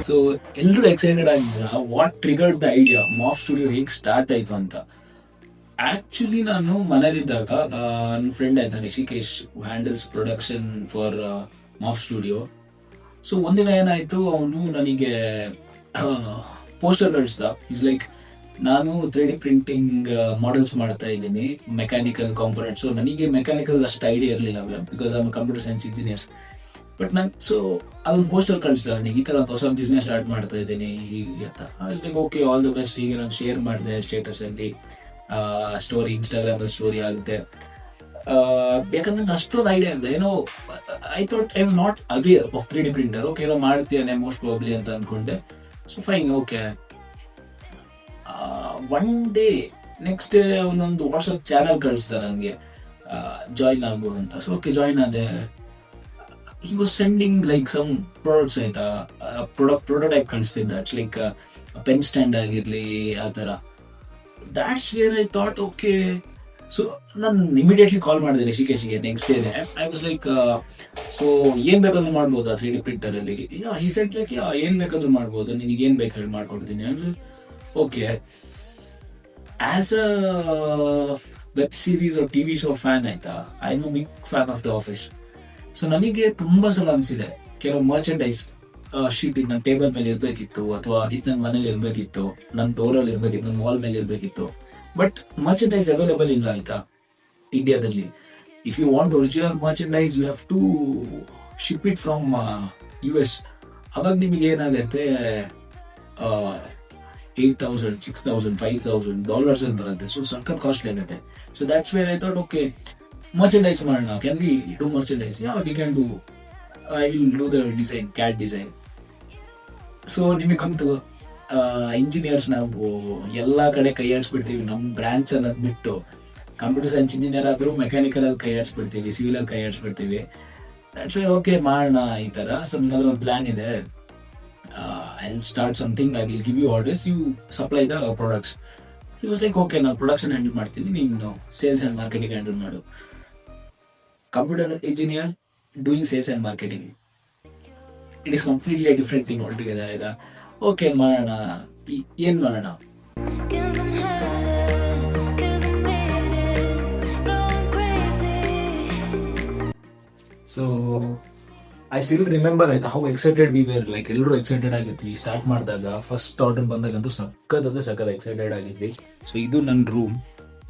So ಎಲ್ಲರೂ excited ಆಗಿದ್ರ what triggered the idea Maf studio ಹೇಗೆ ಸ್ಟಾರ್ಟ್ ಆಯ್ತು ಅಂತ. ಆಕ್ಚುಲಿ ನಾನು ಮನೇಲಿದ್ದಾಗ ನನ್ನ ಫ್ರೆಂಡ್ ಆಯ್ತಾ Rishikesh handles production for Maf studio. So ಒಂದಿನ ಏನಾಯ್ತು, ಅವನು ನನಗೆ ಪೋಸ್ಟರ್ ಕಳಿಸ್ದ. ಈಸ್ ಲೈಕ್, ನಾನು 3D ಪ್ರಿಂಟಿಂಗ್ ಮಾಡೆಲ್ಸ್ ಮಾಡ್ತಾ ಇದ್ದೀನಿ, ಮೆಕ್ಯಾನಿಕಲ್ ಕಾಂಪೊನೆಂಟ್ಸ್. ನನಗೆ ಮೆಕ್ಯಾನಿಕಲ್ ಅಷ್ಟು ಐಡಿಯಾ ಇರಲಿಲ್ಲ because I computer science engineers. But ನಾನು ಸೊ ಅದೊಂದು ಪೋಸ್ಟರ್ ಕಳಿಸ್ದೆ ನನಗೆ, ಈ ಥರ ಒಂದು ಹೊಸ ಬಿಸ್ನೆಸ್ ಸ್ಟಾರ್ಟ್ ಮಾಡ್ತಾ ಇದ್ದೀನಿ ಹೀಗೆ ಅಂತ. Like okay, all the best. ಹೀಗೆ ನಾನು ಶೇರ್ ಮಾಡಿದೆ ಸ್ಟೇಟಸಲ್ಲಿ, ಸ್ಟೋರಿ, ಇನ್ಸ್ಟಾಗ್ರಾಮಲ್ಲಿ ಸ್ಟೋರಿ ಆಗುತ್ತೆ. ಯಾಕಂದ್ರೆ ನಂಗೆ ಅಷ್ಟೊಂದು ಐಡಿಯಾ ಇಲ್ಲ ಏನೋ. I thought I am not aware of 3D printer. Okay, ಏನೋ ಮಾಡ್ತೀಯಾನೆ ಮೋಸ್ಟ್ ಪ್ರಾಬ್ಲಿ ಅಂತ ಅನ್ಕೊಂಡೆ. So fine, okay. One day next day ಒಂದೊಂದು ವಾಟ್ಸಪ್ ಚಾನಲ್ ಕಳಿಸ್ದೆ ನನಗೆ, ಜಾಯಿನ್ ಆಗು ಅಂತ. ಸೊ ಓಕೆ, ಜಾಯಿನ್ ಆದೆ. he was sending like some products ಆಯ್ತಾ, prototype ಕಳಿಸ್ತಿದ್ದ. ಇಟ್ಸ್ ಲೈಕ್ ಪೆನ್ ಸ್ಟ್ಯಾಂಡ್ ಆಗಿರ್ಲಿ ಆ ಥರ. That's where I thought okay. So ನಾನು ಇಮಿಡಿಯೇಟ್ಲಿ ಕಾಲ್ ಮಾಡಿದೆ ರಿಷಿಕೇಶ್ಗೆ ನೆಕ್ಸ್ಟ್ ಡೇನೆ. ಐ ವಾಸ್ ಲೈಕ್, ಸೊ ಏನು ಬೇಕಾದ್ರೂ ಮಾಡ್ಬೋದಾ 3D ಪ್ರಿಂಟರಲ್ಲಿ? ಈ ಸೆಟ್ ಲೈಕ್ ಏನು ಬೇಕಾದ್ರೂ ಮಾಡ್ಬೋದು, ನಿನಗೆ ಏನು ಬೇಕು ಹೇಳಿ ಮಾಡ್ಕೊಡ್ತೀನಿ ಅಂದರೆ. Okay, as a web series or TV show fan ಆಯ್ತಾ, I am big fan of the Office. So ನನಗೆ ತುಂಬಾ ಸಲ ಅನಿಸಿದೆ, ಕೆಲವು ಮರ್ಚೆಂಡೈಸ್ ಶೀಟ್ ನನ್ನ ಟೇಬಲ್ ಮೇಲೆ ಇರಬೇಕಿತ್ತು, ಅಥವಾ ಇದು ನನ್ನ ಮನೇಲಿ ಇರಬೇಕಿತ್ತು, ನನ್ನ ಡೋರಲ್ಲಿ ಇರಬೇಕಿತ್ತು, ನನ್ನ ವಾಲ್ ಮೇಲೆ ಇರಬೇಕಿತ್ತು. ಬಟ್ ಮರ್ಚೆಂಡೈಸ್ ಅವೈಲೇಬಲ್ ಇಲ್ಲ ಆಯ್ತಾ ಇಂಡಿಯಾದಲ್ಲಿ. If you want original merchandise you have to ship it from US. ಅವಾಗ ನಿಮಗೆ ಏನಾಗುತ್ತೆ, $8,000, $6,000, $5,000 ಅಲ್ಲಿ ಬರುತ್ತೆ. ಸೊ ಸಖತ್ ಕಾಸ್ಟ್ಲಿ ಆಗುತ್ತೆ. So that's where I thought okay, merchandise ಮಾಡೋಣ. Can we do merchandise? Yeah, we can do. I will do the design, CAD design. So ನಿಮಗಂತೂ engineers ನಾವು ಎಲ್ಲ ಕಡೆ ಕೈ ಆಡಿಸ್ಬಿಡ್ತೀವಿ. ನಮ್ಮ ಬ್ರಾಂಚ್ ಅಲ್ಲಿ ಬಿಟ್ಟು ಕಂಪ್ಯೂಟರ್ ಸೈನ್ಸ್ ಇಂಜಿನಿಯರ್ ಆದರೂ ಮೆಕ್ಯಾನಿಕಲ್ ಅಲ್ಲಿ ಕೈ ಆಡಿಸ್ಬಿಡ್ತೀವಿ, ಸಿವಿಲ್ ಅಲ್ಲಿ ಕೈ ಆಡಿಸ್ಬಿಡ್ತೀವಿ. ದಟ್ಸ್ ವೈ ಓಕೆ ಮಾಡೋಣ ಈ ಥರ. ಸೊ ನನ್ನದ್ರ ಒಂದು ಪ್ಲಾನ್ ಇದೆ. I will start something, I will give you orders, you supply the products. It was like okay, ನಾನು ಪ್ರೊಡಕ್ಷನ್ ಹ್ಯಾಂಡಲ್ ಮಾಡ್ತೀನಿ, ನೀನು ಸೇಲ್ಸ್ ಆ್ಯಂಡ್ ಮಾರ್ಕೆಟಿಂಗ್ ಹ್ಯಾಂಡಲ್ ಮಾಡು. Computer engineer doing sales and marketing, it is completely a different thing altogether ಆಯ್ತಾ. Okay ಮಾಡೋಣ, ಏನು ಮಾಡೋಣ. So I still remember ಆಯ್ತಾ how excited we were. Like ಎಲ್ಲರೂ ಎಕ್ಸೈಟೆಡ್ ಆಗಿದ್ವಿ ಸ್ಟಾರ್ಟ್ ಮಾಡಿದಾಗ. ಫಸ್ಟ್ ಆರ್ಡರ್ ಬಂದಾಗಂತೂ ಸಕ್ಕತ್ ಎಕ್ಸೈಟೆಡ್ ಆಗಿದ್ವಿ. ಸೊ ಇದು ನನ್ನ ರೂಮ್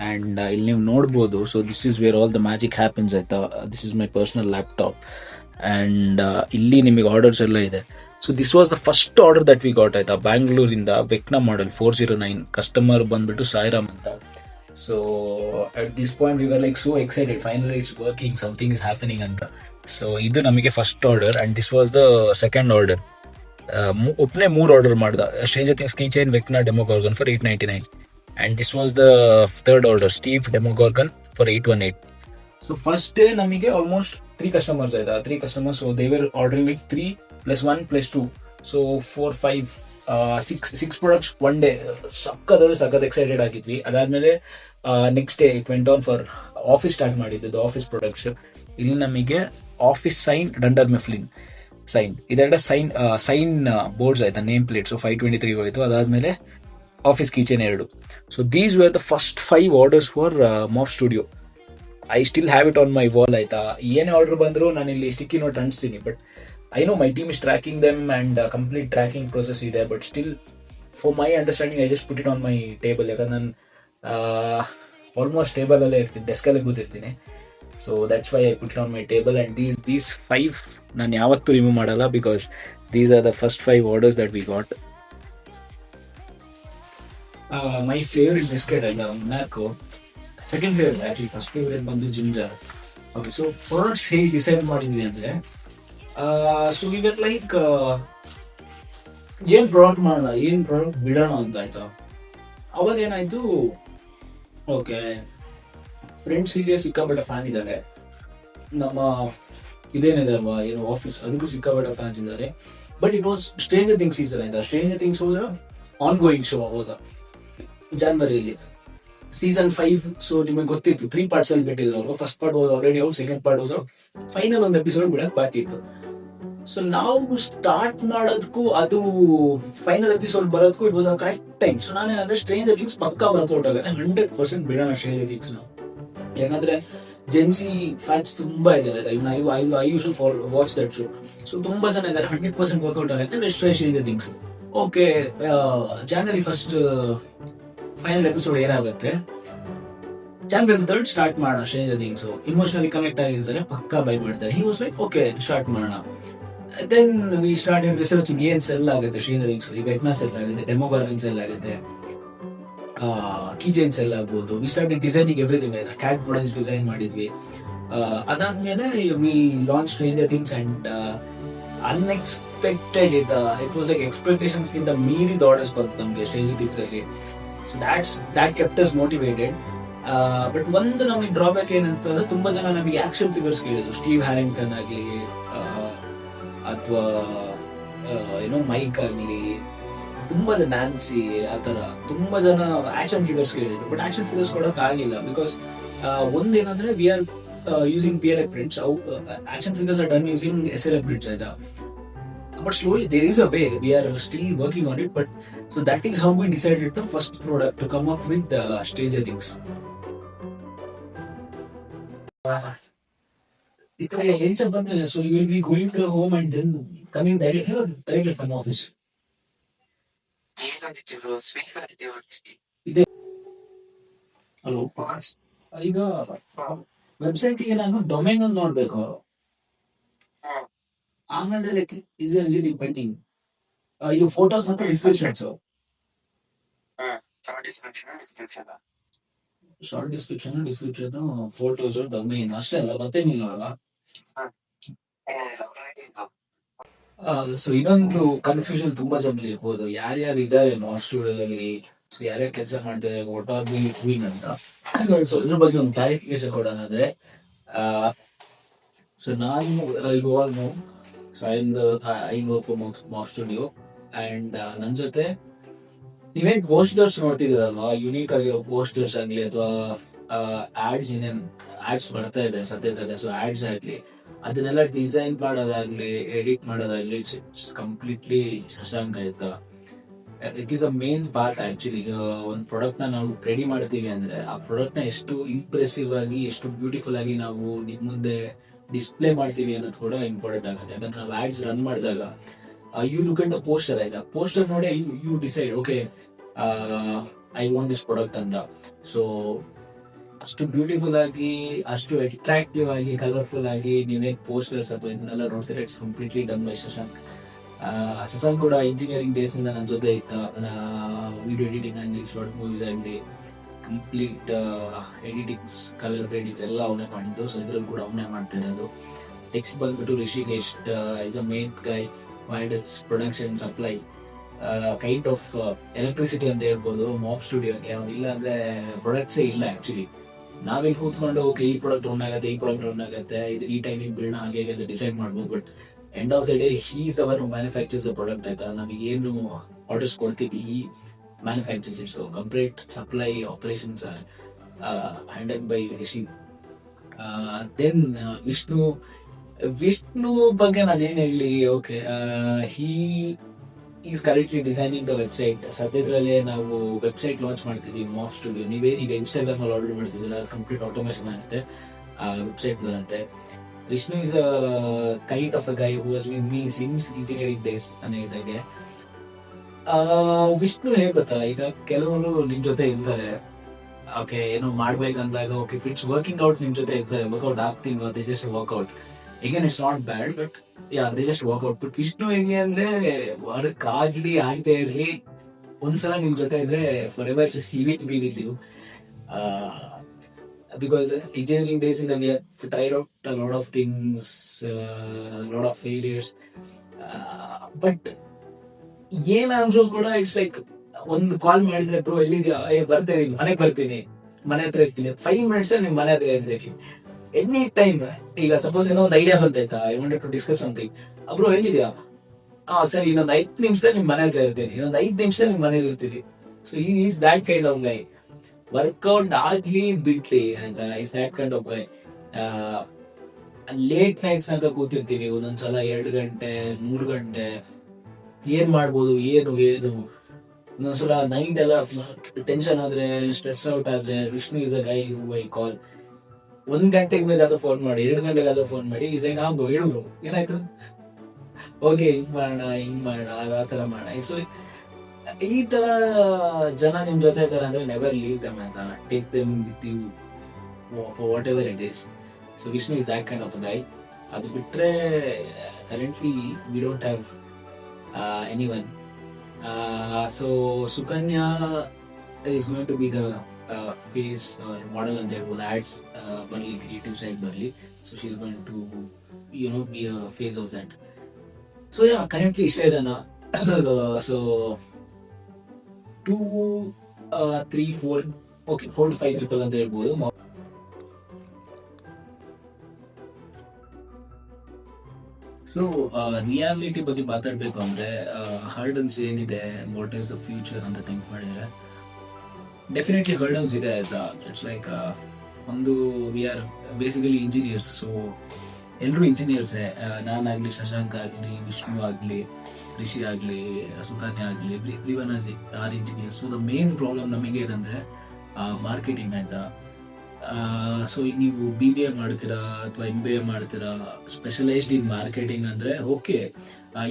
ಆ್ಯಂಡ್ ಇಲ್ಲಿ ನೀವು ನೋಡ್ಬೋದು. So this is where all the magic happens ಆಯ್ತಾ. This is my personal laptop and ಇಲ್ಲಿ ನಿಮಗೆ ಆರ್ಡರ್ಸ್ ಎಲ್ಲ ಇದೆ. So this was the first order that we got ಆಯ್ತಾ, ಬ್ಯಾಂಗ್ಳೂರಿಂದ ವೆಕ್ನಾ ಮಾಡೆಲ್ 409. ಕಸ್ಟಮರ್ ಬಂದ್ಬಿಟ್ಟು ಸಾಯಿರಾಮ್ ಅಂತ. So at this point we were like so excited, finally it's working, something is happening ಅಂತ. So ಇದು ನಮಗೆ first order and this was the second order. ಒಬ್ಬನೇ 3 order ಮಾಡ್ದ. Stranger Things key chain Vecna Demogorgon for $899. And this was the third order, Steve Demogorgon for $818. So first day ನಮಗೆ almost 3 customers ಆಯ್ತಾ, 3 customers. So they were ordering like 3 + 1 + 2. So 4, 5, 6 products one day. ಸಕ್ಕತ್ excited ಆಗಿದ್ವಿ. ಅದಾದ್ಮೇಲೆ next day it went on for office start ಮಾಡಿದ್ದು, office products. ಇಲ್ಲಿ ನಮಗೆ office sign, Dunder Mifflin sign, ಇದೆರಡ sign boards ಆಯ್ತಾ, ನೇಮ್ ಪ್ಲೇಟ್. ಸೊ 523 ಹೋಯ್ತು. ಅದಾದ್ಮೇಲೆ office kitchen 2. So these were the first 5 orders for Maf studio. I still have it on my wall ಆಯ್ತಾ. ಏನೇ order ಬಂದರೂ ನಾನು ಇಲ್ಲಿ ಸ್ಟಿಕ್ಕಿ ನೋಟ್ ಅಂಟಿಸ್ತೀನಿ. But I know my team is tracking them and complete tracking process ಇದೆ. But still for my understanding I just put it on my table. ಯಾಕಂದ್ರೆ ನಾನು almost ಟೇಬಲಲ್ಲೇ ಇರ್ತೀನಿ, ಡೆಸ್ಕಲ್ಲೇ ಕೂತಿರ್ತೀನಿ. So that's why I put it on my table. And these 5 ನಾನು ಯಾವತ್ತೂ remove ಮಾಡಲ್ಲ, because these are the first 5 orders that we got. My favourite biscuit ಆಯ್ತಾ ಮ್ಯಾಕೋ. Second favourite actually, first favourite ಬಂದು ಜಿಂಜರ್. ಓಕೆ, ಸೊ ಪ್ರಾಡಕ್ಟ್ಸ್ ಹೇಗೆ decide ಮಾಡಿದ್ವಿ ಅಂದರೆ, so ಇವರ್ like ಏನು ಪ್ರಾಡಕ್ಟ್ ಮಾಡೋಣ, ಏನು ಪ್ರಾಡಕ್ಟ್ ಬಿಡೋಣ ಅಂತ ಆಯ್ತಾ. ಅವಾಗ ಏನಾಯಿತು, ಓಕೆ ಫ್ರೆಂಡ್ಸ್ ಇಲ್ಲಿ ಸಿಕ್ಕಾಪಟ್ಟೆ ಫ್ಯಾನ್ ಇದ್ದಾರೆ. ನಮ್ಮ ಇದೇನಿದೆ ಅಲ್ವಾ ಏನು ಆಫೀಸ್, ಅದಕ್ಕೂ ಸಿಕ್ಕಾಪಟ್ಟೆ ಫ್ಯಾನ್ಸ್ ಇದ್ದಾರೆ. But it was Stranger Things season ಆಯ್ತಾ. Stranger Things was on going show ಅವಾಗ ಜಾನ್ವರಿಯಲ್ಲಿ ಸೀಸನ್ 5. ಸೊ ನಿಮಗೆ ಗೊತ್ತಿತ್ತು 3 ಪಾರ್ಟ್ಸ್ ಅಲ್ಲಿ ಬಿಟ್ಟಿದ್ರು ಅವರು. First part was already out, second part was out, final ಒಂದು ಎಪಿಸೋಡ್ ಬಿಡಕ್ಕೆ ಬಾಕಿ ಇತ್ತು. ಸೊ ನಾವು ಸ್ಟಾರ್ಟ್ ಮಾಡೋದಕ್ಕೂ ಅದು ಫೈನಲ್ ಎಪಿಸೋಡ್ ಬರೋದಕ್ಕೂ it was a correct time. So ನಾನೇನಂದ್ರೆ ಸ್ಟ್ರೇಂಜರ್ ಥಿಂಗ್ಸ್ ಪಕ್ಕಾ ವರ್ಕೌಟ್ ಆಗುತ್ತೆ, 100% ಬಿಡೋಣ ಸ್ಟ್ರೇಂಜರ್ ಥಿಂಗ್ಸ್ ನಾವು. ಯಾಕಂದ್ರೆ ಜೆನ್ಸಿ ಫ್ಯಾನ್ಸ್ ತುಂಬಾ ಇದ್ದಾರೆ, I use to watch that show. So ತುಂಬಾ ಜನ ಇದ್ದಾರೆ, 100% ವರ್ಕೌಟ್ ಆಗುತ್ತೆ stranger things. Okay, January 1st final episode ಏನಾಗುತ್ತೆ, January 3rd ಸ್ಟಾರ್ಟ್ ಮಾಡೋಣ ಸ್ಟ್ರೇಂಜರ್ ಥಿಂಗ್ಸ್. ಇಮೋಷನಲಿ ಕನೆಕ್ಟ್ ಆಗಿರ್ತಾರೆ, ಪಕ್ಕಾ ಬೈ ಮಾಡ್ತಾರೆ. He was like okay start ಮಾಡೋಣ. ದೆನ್ ವಿ ಸ್ಟಾರ್ಟೆಡ್ ರಿಸರ್ಚಿಂಗ್ ಏನ್ ಸೆಲ್ ಆಗುತ್ತೆ ಸ್ಟ್ರೇಂಜರ್ ಥಿಂಗ್ಸ್. ಈಗ ವೆಬ್ನಾ ಸೆಲ್ ಆಗುತ್ತೆ, ಡೆಮೋಗಾರ್ಗನ್ ಸೆಲ್ ಆಗುತ್ತೆ, ಕೀಚೈನ್ ಸೆಲ್ ಆಗ್ಬೋದು. We started designing everything. ಆಯ್ತಾ, ಕ್ಯಾಟ್ ಮಾಡೆಲ್ಸ್ ಡಿಸೈನ್ ಮಾಡಿದ್ವಿ. ಅದಾದ್ಮೇಲೆ we launch stranger things and unexpected it was like expectations ಗಿಂತ ಮೀರಿದ ಆರ್ಡರ್ಸ್ ಬಂತು ನಮಗೆ ಸ್ಟ್ರೇಂಜರ್ ಥಿಂಗ್ಸ್ ಅಲ್ಲಿ. So that kept us motivated. But ಒಂದು ನಮಗೆ ಡ್ರಾಬ್ಯಾಕ್ ಏನಂತಂದ್ರೆ, ತುಂಬಾ ಜನ ನಮಗೆ ಆಕ್ಷನ್ ಫಿಗರ್ಸ್ ಕೇಳಿದ್ರು. ಸ್ಟೀವ್ ಹ್ಯಾರಿಂಗ್ಟನ್ ಆಗ್ಲಿ ಅಥವಾ ಏನೋ ಮೈಕ್ ಆಗ್ಲಿ, ತುಂಬಾ ಜನ ನ್ಯಾನ್ಸಿ, ಆತರ ತುಂಬಾ ಜನ ಆಕ್ಷನ್ ಫಿಗರ್ಸ್ ಕೇಳಿದ್ರು. ಬಟ್ ಆಕ್ಷನ್ ಫಿಗರ್ಸ್ ಕೊಡಕ್ ಆಗಿಲ್ಲ, ಬಿಕಾಸ್ ಒಂದೇನಂದ್ರೆ we are using PLA prints. Action figures are done using SLA prints. ಆಯ್ತಾ, but slowly there is a way, we are still working on it. But so that is how we decided the first product to come up with Stranger Things. So you will be going to home and then coming directly from office. ಇದೆ. Hello, ಈಗ website ಗೆ ನಾನು domain ಒಂದು ನೋಡ್ಬೇಕು, ಆಮೇಲೆ like is A pending. ಇದು photos ಮತ್ತೆ descriptions. Short description, photos, domain ಅಷ್ಟೇ ಅಲ್ಲ, ಮತ್ತೇನಿಲ್ಲ ಅಲ್ಲ. ಸೊ ಇನ್ನೊಂದು ಕನ್ಫ್ಯೂಷನ್ ತುಂಬಾ ಜನ ಇರ್ಬೋದು, ಯಾರ್ಯಾರು ಇದ್ದಾರೆ ಮಾಸ್ ಸ್ಟುಡಿಯೋದಲ್ಲಿ, ಸೊ ಯಾರ್ಯಾರು ಕೆಲಸ ಮಾಡ್ತಾರೆ, ವಾಟ್ ಆರ್ ವಿ ಡೂಯಿಂಗ್ ಅಂತ. ಸೊ ಇದ್ರ ಬಗ್ಗೆ ಒಂದು ಕ್ಲಾರಿಫಿಕೇಶನ್ ಕೊಡೋಣ ಅಂದ್ರೆ, ಸೊ ನಾನು ಇವಾಗ I work for mass studio and ನನ್ನ ಜೊತೆ ನೀವೇನ್ ಪೋಸ್ಟರ್ಸ್ ನೋಡ್ತಿದ್ದೀರಲ್ವಾ, ಯುನೀಕ್ ಆಗಿರೋ ಪೋಸ್ಟರ್ಸ್ ಆಗ್ಲಿ ಅಥವಾ ಆಡ್ಸ್ ಬರ್ತಾ ಇದೆ ಸದ್ಯದಲ್ಲೇ, ಸೊ ಆಡ್ಸ್ ಆಗ್ಲಿ ಅದನ್ನೆಲ್ಲ ಡಿಸೈನ್ ಮಾಡೋದಾಗ್ಲಿ ಎಡಿಟ್ ಮಾಡೋದಾಗ್ಲಿ, ಇಟ್ಸ್ ಕಂಪ್ಲೀಟ್ಲಿ ಶಶಾಂಕ್. ಆಯ್ತಾ, it is a main part actually. ಈಗ ಒಂದು ಪ್ರಾಡಕ್ಟ್ ನ ನಾವು ರೆಡಿ ಮಾಡ್ತೀವಿ ಅಂದ್ರೆ, ಆ ಪ್ರಾಡಕ್ಟ್ ನ ಎಷ್ಟು ಇಂಪ್ರೆಸಿವ್ ಆಗಿ, ಎಷ್ಟು ಬ್ಯೂಟಿಫುಲ್ ಆಗಿ ನಾವು ನಿಮ್ ಮುಂದೆ ಡಿಸ್ಪ್ಲೇ ಮಾಡ್ತೀವಿ ಅನ್ನೋದು ಕೂಡ ಇಂಪಾರ್ಟೆಂಟ್ ಆಗುತ್ತೆ. ಯಾಕಂದ್ರೆ ನಾವು ಆಡ್ಸ್ ರನ್ ಮಾಡಿದಾಗ you look at the poster. ಆಯ್ತಾ, ಪೋಸ್ಟರ್ ನೋಡಿ you decide okay I want this product ಅಂತ. ಸೊ ಅಷ್ಟು ಬ್ಯೂಟಿಫುಲ್ ಆಗಿ, ಅಷ್ಟು ಅಟ್ರಾಕ್ಟಿವ್ ಆಗಿ, ಕಲರ್ಫುಲ್ ಆಗಿ ನೀವೇನ್ ಪೋಸ್ಟರ್ಸ್ ಅಥವಾ ಇದನ್ನೆಲ್ಲ ನೋಡ್ತೀರಾ, it's completely done by Shashank. Shashank ಕೂಡ ಇಂಜಿನಿಯರಿಂಗ್ ಡೇಸ್ ಇಂದ ನನ್ನ ಜೊತೆ ಇದ್ದ. ವಿಡಿಯೋ ಎಡಿಟಿಂಗ್ ಆಗಲಿ, ಶಾರ್ಟ್ ಮೂವೀಸ್ ಆಗಲಿ, ಕಂಪ್ಲೀಟ್ ಎಡಿಟಿಂಗ್ಸ್, ಕಲರ್ ಗ್ರೇಡಿಂಗ್ಸ್ ಎಲ್ಲ ಅವನೇ ಮಾಡಿದ್ದು. ಸೊ ಇದ್ರಲ್ಲಿ ಕೂಡ ಅವನೇ ಮಾಡ್ತಾನೆ. ಅದು ನೆಕ್ಸ್ಟ್ ಬಂದ್ಬಿಟ್ಟು Rishikesh is a main guy ಮಾಡಿಸ್ production supply, kind of electricity ಅಂತ ಹೇಳ್ಬೋದು ಮಾಫ್ ಸ್ಟುಡಿಯೋಗೆ. ಇಲ್ಲ ಅಂದ್ರೆ ಪ್ರಾಡಕ್ಟ್ಸೇ ಇಲ್ಲ ಆಕ್ಚುಲಿ. ನಾವಿಲ್ಲಿ ಕೂತ್ಕೊಂಡು ಓಕೆ ಈ ಪ್ರಾಡಕ್ಟ್ ರನ್ ಆಗುತ್ತೆ, ಈ ಪ್ರಾಡಕ್ಟ್ ರನ್ ಆಗುತ್ತೆ, ಇದು ಈ ಟೈಮಿಗೆ ಬೀಳೋಣ, ಹಾಗೆ ಅಂತ ಡಿಸೈಡ್ ಮಾಡ್ಬೋದು. But end of the day he's our manufactures the product. ಆಯ್ತಾ, ನಮಗೆ ಏನು ಆರ್ಡರ್ಸ್ ಕೊಡ್ತೀವಿ, ಈ manufactures it's complete supply operations handle by Rishi. Then Vishnu ಬಗ್ಗೆ ನಾನು ಏನ್ ಹೇಳಿ, okay he is correctly designing the website. ಸದ್ಯದ್ರಲ್ಲೇ ನಾವು ವೆಬ್ಸೈಟ್ ಲಾಂಚ್ ಮಾಡ್ತಿದ್ದೀವಿ ಮಾಫ್ ಸ್ಟುಡಿಯೋ. ನೀವೇನೀಗ ಇನ್ಸ್ಟಾಗ್ರಾಮ್ ಅಲ್ಲಿ ಆರ್ಡರ್ ಮಾಡ್ತಿದ್ದೀರಾ, ಅದು ಕಂಪ್ಲೀಟ್ ಆಟೋಮೇಷನ್ ಆಗುತ್ತೆ, ವೆಬ್ಸೈಟ್ ಬರುತ್ತೆ. Vishnu is a kind of a guy who was with me since engineering days ನಾನು ಹೇಳಿದಾಗೆ. ವಿಷ್ಣು ಹೇಗೆ ಗೊತ್ತಾ, ಈಗ ಕೆಲವರು ನಿಮ್ ಜೊತೆ ಇರ್ತಾರೆ, ಓಕೆ ಏನೋ ಮಾಡ್ಬೇಕಂದಾಗ ಓಕೆ ಇಟ್ಸ್ ವರ್ಕಿಂಗ್ ಔಟ್, ನಿಮ್ ಜೊತೆ ಇರ್ತಾರೆ, ವರ್ಕೌಟ್ ಆಗ್ತಿಲ್ವಾ, they just work out. Again, it's not bad, but yeah, they just work out. But Vishnu ಹೆಂಗೆ ಅಂದ್ರೆ, ವರ್ಕ್ ಆಗ್ಲಿ ಆಗದೆ ಇರ್ಲಿ, ಒಂದ್ಸಲ ನಿಮ್ ಜೊತೆ ಇದ್ರೆ forever he will be with you. Because engineering days in we have tried out a lot of things, a lot of failures, but ಏನಾದ್ರೂ ಕೂಡ ಇಟ್ಸ್ ಲೈಕ್ ಒಂದು ಕಾಲ್ ಮಾಡಿದ್ರೆ ಬ್ರೋ ಎಲ್ಲಿದ್ಯಾ, ಬರ್ತೀನಿ ಮನೆಗೆ ಬರ್ತೀನಿ, ಮನೆ ಹತ್ರ ಇರ್ತೀನಿ, 5 minutes ನಿಮ್ ಮನೆ ಹತ್ರ ಇರ್ತೀನಿ ಎನಿ ಟೈಮ್. ಈಗ ಸಪೋಸ್ ಏನೋ ಒಂದು ಐಡಿಯಾ ಬಂತಾಯ್ತಾ, I wanted to discuss something, bro ಎಲ್ಲಿದ್ಯಾ, ಸರಿ ಇನ್ನೊಂದು 5 ನಿಮಿಷದಲ್ಲಿ ನಿಮ್ ಮನೆ ಹತ್ರ ಇರ್ತೀನಿ, ಇನ್ನೊಂದು 5 ನಿಮಿಷದಲ್ಲಿ ನಿಮ್ ಮನೇಲಿ ಇರ್ತೀನಿ. ಸೊ ಈ is that kind of guy. Workout ಆಗ್ಲಿ ಬಿಡ್ಲಿ ಅಂತ, is that kind of guy. Late nights ಆಗ ಕೂತಿರ್ತೀವಿ, ಒಂದೊಂದ್ಸಲ 2 ಗಂಟೆ 3 ಗಂಟೆ. ಏನ್ ಮಾಡ್ಬೋದು, ಏನು ಏನು ಒಂದೊಂದ್ಸಲ ನೈಟ್ ಎಲ್ಲ ಟೆನ್ಷನ್ ಆದ್ರೆ, ಸ್ಟ್ರೆಸ್ ಔಟ್ ಆದ್ರೆ, Vishnu is a guy who I call. 1 ಗಂಟೆಗೆ ಮೇಲೆ ಅದು ಫೋನ್ ಮಾಡಿ, 2 ಗಂಟೆಗೆ ಅದು ಫೋನ್ ಮಾಡಿ, ಈಸ್ ಲೈಕ್ ನಾವು ಹೇಳಿದ್ರು ಏನಾಯ್ತು, ಓಕೆ ಹಿಂಗ್ ಮಾಡೋಣ ಆ ತರ ಮಾಡೋಣ. ಸೊ ಈ ತರ ಜನ ನಿಮ್ ಜೊತೆ ಇದಾರೆ ಅಂದ್ರೆ ನೆವರ್ ಲೀವ್ ದಮ್ ಅಂತ, take them with you for whatever it is. So Vishnu is that kind of guy. ಅದು ಬಿಟ್ರೆ currently we don't have anyone. So Sukanya is going to be the face or model ಅಂತ ಹೇಳ್ಬೋದು. Ads ಬರಲಿ, creative side ಬರಲಿ, so she is going to be a face of that. So currently ಇಷ್ಟೇ ಜನ. So 2 3 4 okay 4 to 5 people ಅಂತ ಹೇಳ್ಬೋದು. So reality ಬಗ್ಗೆ ಮಾತಾಡ್ಬೇಕು ಅಂದ್ರೆ ಹರ್ಡಲ್ಸ್ ಏನಿದೆ, ವಾಟ್ ಈಸ್ ದ ಫ್ಯೂಚರ್ ಅಂತ ಥಿಂಕ್ ಮಾಡಿದ್ರೆ ಡೆಫಿನೆಟ್ಲಿ ಹರ್ಡಲ್ಸ್ ಇದೆ ಆಯ್ತಾ. ಇಟ್ಸ್ ಲೈಕ್ ಒಂದು we are basically engineers. So ಎಲ್ಲರೂ ಇಂಜಿನಿಯರ್ಸೇ, ನಾನಾಗ್ಲಿ, ಶಶಾಂಕ್ ಆಗಲಿ, ವಿಷ್ಣು ಆಗಲಿ, ರಿಷಿ ಆಗಲಿ, ಸುಕನ್ಯಾ ಆಗಲಿ, everyone are engineers. So the main problem ನಮಗೆ ಏನಂದ್ರೆ ಮಾರ್ಕೆಟಿಂಗ್ ಆಯ್ತಾ. ಸೊ ನೀವು BBA ಮಾಡ್ತೀರಾ ಅಥವಾ MBA ಮಾಡ್ತೀರಾ, ಸ್ಪೆಷಲೈಸ್ಡ್ ಇನ್ ಮಾರ್ಕೆಟಿಂಗ್ ಅಂದ್ರೆ okay,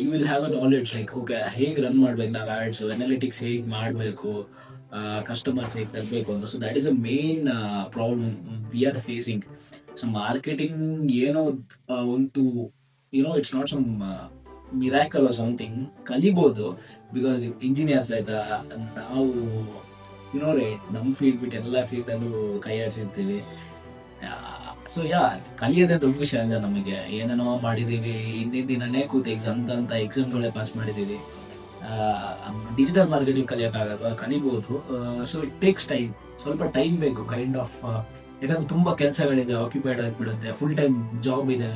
you will have a knowledge like okay ಹೇಗೆ ರನ್ ಮಾಡ್ಬೇಕು ನಾವು ಆಡ್ಸ್, ಅನಾಲಿಟಿಕ್ಸ್ ಹೇಗೆ ಮಾಡಬೇಕು, ಕಸ್ಟಮರ್ಸ್ ಹೇಗೆ ತರಬೇಕು ಅಂತ. So that is a main problem we are facing. So marketing ಏನೋ ಒಂದು it's not some miracle or something, ಕಲಿಬೋದು. ಬಿಕಾಸ್ ಇಂಜಿನಿಯರ್ಸ್ ಆಯ್ತಾ, ನಾವು ನಮ್ಮ ಫೀಲ್ಡ್ ಬಿಟ್ಟು ಎಲ್ಲ ಫೀಲ್ಡಲ್ಲೂ ಕೈ ಆಡಿಸಿರ್ತೀವಿ. ಸೊ ಕಲಿಯೋದೇ ದೊಡ್ಡ ವಿಷಯ ಅಲ್ಲ ನಮಗೆ. ಏನೇನೋ ಮಾಡಿದ್ದೀವಿ, ಹಿಂದಿನ ದಿನನೇ ಕೂತು ಎಕ್ಸಾಮ್ಗಳೇ ಪಾಸ್ ಮಾಡಿದ್ದೀವಿ. ಡಿಜಿಟಲ್ ಮಾರ್ಕೆಟಿಂಗ್ ಕಲಿಯೋಕ್ಕಾಗಲ್ವಾ? ಕಲಿಬೋದು. ಸೊ ಇಟ್ ಟೇಕ್ಸ್ ಟೈಮ್, ಸ್ವಲ್ಪ ಟೈಮ್ ಬೇಕು ಕೈಂಡ್ ಆಫ್. ಯಾಕಂದ್ರೆ ತುಂಬಾ ಕೆಲಸಗಳಿದೆ, ಆಕ್ಯುಪೈಡ್ ಆಗಿಬಿಡುತ್ತೆ, ಫುಲ್ ಟೈಮ್ ಜಾಬ್ ಇದೆ,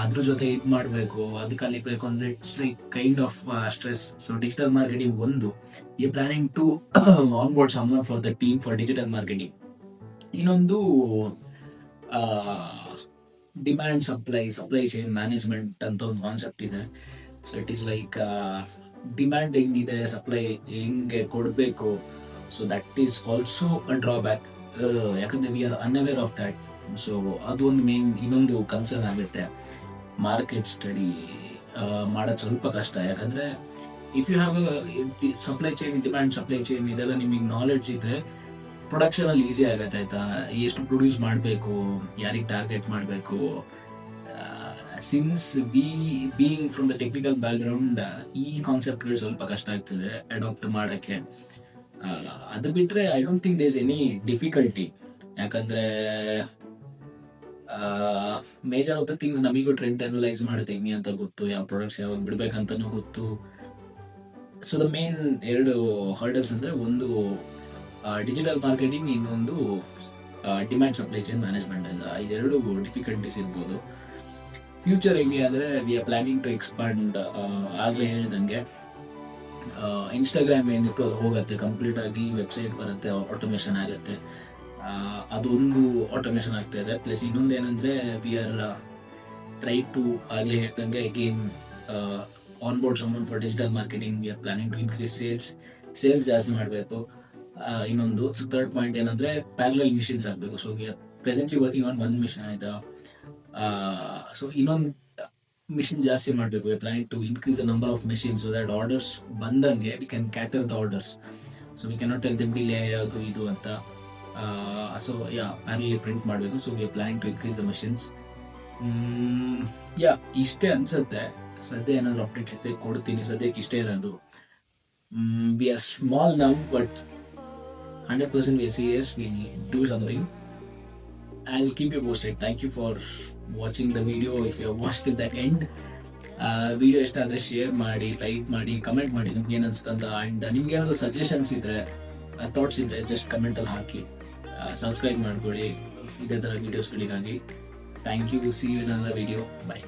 ಅದ್ರ ಜೊತೆ ಇದು ಮಾಡಬೇಕು, ಅದು ಕಲಿಬೇಕು ಅಂದ್ರೆ it's like kind of stress. So digital marketing ಒಂದು, you planning to on board someone for the team for digital marketing. ಇನ್ನೊಂದು ಡಿಮ್ಯಾಂಡ್ ಸಪ್ಲೈ ಚೈನ್ ಮ್ಯಾನೇಜ್ಮೆಂಟ್ ಅಂತ ಒಂದು ಕಾನ್ಸೆಪ್ಟ್ ಇದೆ. So it is like demand ಹೆಂಗಿದೆ, ಸಪ್ಲೈ ಹೆಂಗೆ ಕೊಡಬೇಕು. So that is also a drawback, ಯಾಕಂದ್ರೆ we are unaware of that. So ಅದು ಒಂದು ಮೇನ್ ಇನ್ನೊಂದು ಕನ್ಸರ್ನ್ ಆಗುತ್ತೆ. ಮಾರ್ಕೆಟ್ ಸ್ಟಡಿ ಮಾಡೋದು ಸ್ವಲ್ಪ ಕಷ್ಟ, ಯಾಕಂದ್ರೆ if you have supply chain, demand supply chain ಇದೆಲ್ಲ ನಿಮಗೆ ನಾಲೆಡ್ಜ್ ಇದ್ರೆ ಪ್ರೊಡಕ್ಷನ್ ಅಲ್ಲಿ ಈಸಿ ಆಗತ್ತೆ ಆಯ್ತಾ. ಎಷ್ಟು ಪ್ರೊಡ್ಯೂಸ್ ಮಾಡಬೇಕು, ಯಾರಿಗೆ ಟಾರ್ಗೆಟ್ ಮಾಡಬೇಕು. Since being from the technical background ಈ ಕಾನ್ಸೆಪ್ಟ್ಗಳು ಸ್ವಲ್ಪ ಕಷ್ಟ ಆಗ್ತದೆ ಅಡಾಪ್ಟ್ ಮಾಡೋಕ್ಕೆ. ಅದು ಬಿಟ್ರೆ I don't think there is any difficulty, ಯಾಕಂದ್ರೆ ಮೇಜರ್ ಆಫ್ ದ ಥಿಂಗ್ಸ್ ನಮಗೂ ಟ್ರೆಂಡ್ ಅನಲೈಸ್ ಮಾಡುತ್ತೆ ಹೆಂಗೆ ಅಂತ ಗೊತ್ತು, ಯಾವ ಪ್ರಾಡಕ್ಟ್ಸ್ ಯಾವಾಗ ಬಿಡ್ಬೇಕಂತನೂ ಗೊತ್ತು. ಸೊ ದ ಮೇನ್ 2 ಹರ್ಡಲ್ಸ್ ಅಂದ್ರೆ ಒಂದು ಡಿಜಿಟಲ್ ಮಾರ್ಕೆಟಿಂಗ್, ಇನ್ನೊಂದು ಡಿಮ್ಯಾಂಡ್ ಸಪ್ಲೈ ಚೈನ್ ಮ್ಯಾನೇಜ್ಮೆಂಟ್ ಅಂತ. ಇದೆರಡು ಡಿಫಿಕಲ್ಟೀಸ್ ಇರ್ಬೋದು. ಫ್ಯೂಚರ್ ಹೆಂಗೆ ಅಂದ್ರೆ we are planning to expand. ಆಗ್ಲೇ ಹೇಳಿದಂಗೆ ಇನ್ಸ್ಟಾಗ್ರಾಮ್ ಏನಿತ್ತು ಅದು ಹೋಗುತ್ತೆ ಕಂಪ್ಲೀಟ್ ಆಗಿ, ವೆಬ್ಸೈಟ್ ಬರುತ್ತೆ, ಆಟೋಮೇಷನ್ ಆಗುತ್ತೆ. ಅದೊಂದು ಆಟೋಮೇಷನ್ ಆಗ್ತಾ ಇದೆ. ಪ್ಲಸ್ ಇನ್ನೊಂದು ಏನಂದ್ರೆ ವಿ ಆರ್ ಟ್ರೈ ಟು, ಆಗ್ಲೇ ಹೇಳ್ದಂಗೆ again on board someone for digital marketing. We are planning to increase sales ಜಾಸ್ತಿ ಮಾಡಬೇಕು. ಇನ್ನೊಂದು ಥರ್ಡ್ ಪಾಯಿಂಟ್ ಏನಂದ್ರೆ ಪ್ಯಾರಲಲ್ ಮಿಷನ್ಸ್ ಆಗಬೇಕು. So we are presently working on 1 machine ಆಯ್ತಾ. ಸೊ ಇನ್ನೊಂದು ಮಿಷನ್ ಜಾಸ್ತಿ ಮಾಡಬೇಕು. We are planning to increase the number of machines so that orders ಬಂದಂಗೆ we can cater the orders. So we can not tell them delay ಅದು ಇದು ಅಂತ. So ಪ್ಯಾರಲಲ್ಲಿ print ಮಾಡಬೇಕು. So we are planning to increase the missions. ಇಷ್ಟೇ ಅನ್ಸುತ್ತೆ. ಸದ್ಯ ಏನಾದ್ರು update ಇರ್ತದೆ ಕೊಡ್ತೀನಿ. ಸದ್ಯಕ್ಕೆ ಇಷ್ಟೇ ಇರೋದು. We are small now but 100% we are serious. We do something. I'll keep you posted. Thank you for watching the video. If you have watched till the end, video ಇಷ್ಟ ಆದರೆ ಶೇರ್ ಮಾಡಿ, like ಮಾಡಿ, comment ಮಾಡಿ ನಿಮ್ಗೆ ಏನು ಅನ್ಸ್ತಂತ. And ನಿಮ್ಗೆ ಏನಾದರೂ suggestions ಇದ್ದರೆ, ಥಾಟ್ಸ್ ಇದ್ದರೆ ಜಸ್ಟ್ ಕಮೆಂಟಲ್ಲಿ ಹಾಕಿ. ಸಬ್ಸ್ಕ್ರೈಬ್ ಮಾಡ್ಕೊಳ್ಳಿ ಇದೇ ಥರ ವೀಡಿಯೋಸ್ಗಳಿಗಾಗಿ. Thank you. See you in another video. By.